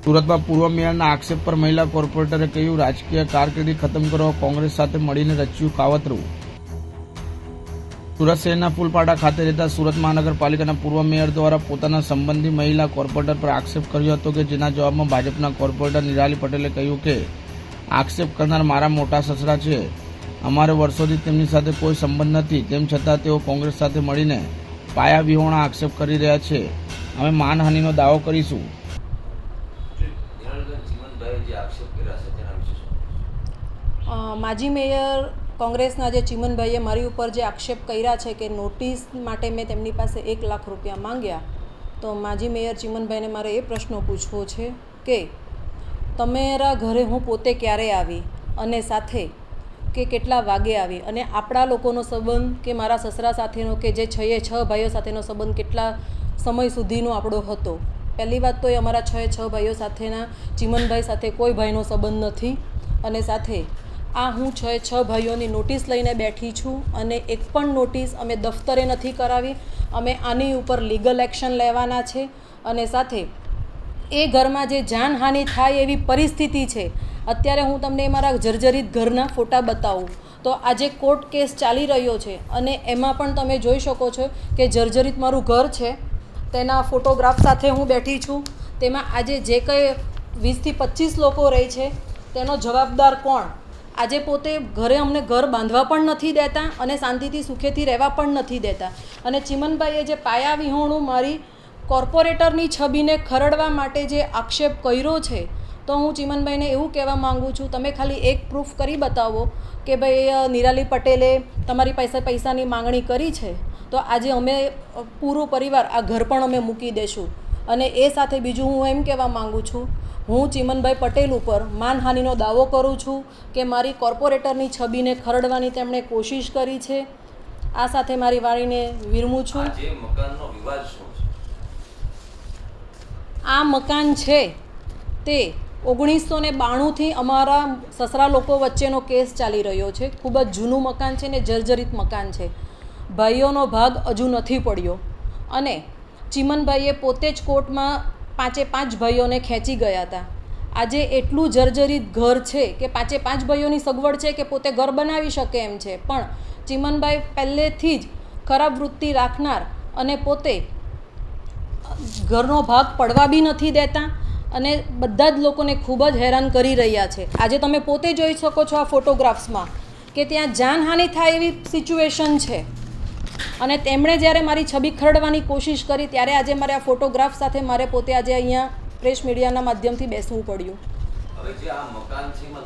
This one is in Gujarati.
સુરતમાં પૂર્વ મેયરના આક્ષેપ પર મહિલા કોર્પોરેટરે કહ્યું, રાજકીય કારકિર્દી ખતમ કરવા કોંગ્રેસ સાથે મળીને રચ્યું કાવતરું. સુરત શહેરના ફૂલપાડા ખાતે રહેતા સુરત મહાનગરપાલિકાના પૂર્વ મેયર દ્વારા પોતાના સંબંધી મહિલા કોર્પોરેટર પર આક્ષેપ કર્યો હતો, કે જેના જવાબમાં ભાજપના કોર્પોરેટર નિરાલી પટેલે કહ્યું કે આક્ષેપ કરનાર મારા મોટા સસરા છે. અમારે વર્ષોથી તેમની સાથે કોઈ સંબંધ નથી, તેમ છતાં તેઓ કોંગ્રેસ સાથે મળીને પાયાવિહોણા આક્ષેપ કરી રહ્યા છે. અમે માનહાનિનો દાવો કરીશું. માજી મેયર કોંગ્રેસના જે ચીમનભાઈએ મારી ઉપર જે આક્ષેપ કર્યા છે કે નોટિસ માટે મેં તેમની પાસે 1 લાખ રૂપિયા માંગ્યા, તો માજી મેયર ચીમનભાઈને મારે એ પ્રશ્ન પૂછવો છે કે તમારા ઘરે હું પોતે ક્યારે આવી અને સાથે કે કેટલા વાગે આવી, અને આપણા લોકોનો સંબંધ કે મારા સસરા સાથેનો કે જે 6 ભાઈઓ સાથેનો સંબંધ કેટલા સમય સુધીનો આપણો હતો. પહેલી વાત તો એ અમારા 6 ભાઈઓ સાથેના ચીમનભાઈ સાથે કોઈ ભાઈનો સંબંધ નથી. અને સાથે આ હું 6 ભાઈઓની નોટિસ લઈને બેઠી છું, અને એક પણ નોટિસ અમે દફતરે નથી કરાવી. અમે આની ઉપર લીગલ એક્શન લેવાના છે. અને સાથે એ ઘરમાં જે જાનહાનિ થાય એવી પરિસ્થિતિ છે. અત્યારે હું તમને મારા જર્જરિત ઘરના ફોટા બતાવું તો આજે કોર્ટ કેસ ચાલી રહ્યો છે, અને એમાં પણ તમે જોઈ શકો છો કે જર્જરિત મારું ઘર છે, તેના ફોટોગ્રાફ સાથે હું બેઠી છું. તેમાં આજે જે કંઈ 20 થી 25 લોકો રહે છે તેનો જવાબદાર કોણ? આજે પોતે ઘરે અમને ઘર બાંધવા પણ નથી દેતા અને શાંતિથી સુખેથી રહેવા પણ નથી દેતા. અને ચીમનભાઈએ જે પાયા વિહોણું મારી કોર્પોરેટરની છબીને ખરડવા માટે જે આક્ષેપ કર્યો છે, તો હું ચીમનભાઈને એવું કહેવા માગું છું, તમે ખાલી એક પ્રૂફ કરી બતાવો કે ભાઈ નિરાલી પટેલે તમારી પાસે પૈસાની માંગણી કરી છે, તો આજે અમે પૂરો પરિવાર આ ઘર પણ અમે મૂકી દઈશું. અને એ સાથે બીજું હું એમ કહેવા માગું છું, હું ચીમનભાઈ પટેલ ઉપર માનહાનિનો દાવો કરું છું કે મારી કોર્પોરેટરની છબીને ખરડવાની તેમણે કોશિશ કરી છે. આ સાથે મારી વાણીને વિરમું છું. આ મકાન છે તે 1992થી અમારા સસરા લોકો વચ્ચેનો કેસ ચાલી રહ્યો છે. ખૂબ જ જૂનું મકાન છે ને જર્જરિત મકાન છે. ભાઈઓનો ભાગ હજુ નથી પડ્યો, અને ચીમનભાઈએ પોતે જ કોર્ટમાં 5 ભાઈઓને ખેંચી ગયા હતા. આજે એટલું જર્જરિત ઘર છે કે 5 ભાઈઓની સગવડ છે કે પોતે ઘર બનાવી શકે એમ છે, પણ ચીમનભાઈ પહેલેથી જ ખરાબ વૃત્તિ રાખનાર અને પોતે ઘરનો ભાગ પડવા બી નથી દેતા, અને બધા જ લોકોને ખૂબ જ હેરાન કરી રહ્યા છે. આજે તમે પોતે જોઈ શકો છો આ ફોટોગ્રાફ્સમાં કે ત્યાં જાનહાનિ થાય એવી સિચ્યુએશન છે. અને તેમણે જ્યારે મારી છબી ખરડવાની કોશિશ કરી ત્યારે આજે મારે આ ફોટોગ્રાફ સાથે મારે પોતે આજે અહીંયા પ્રેસ મીડિયાના માધ્યમથી બેસવું પડ્યું. હવે જે આ મકાન છે એમાં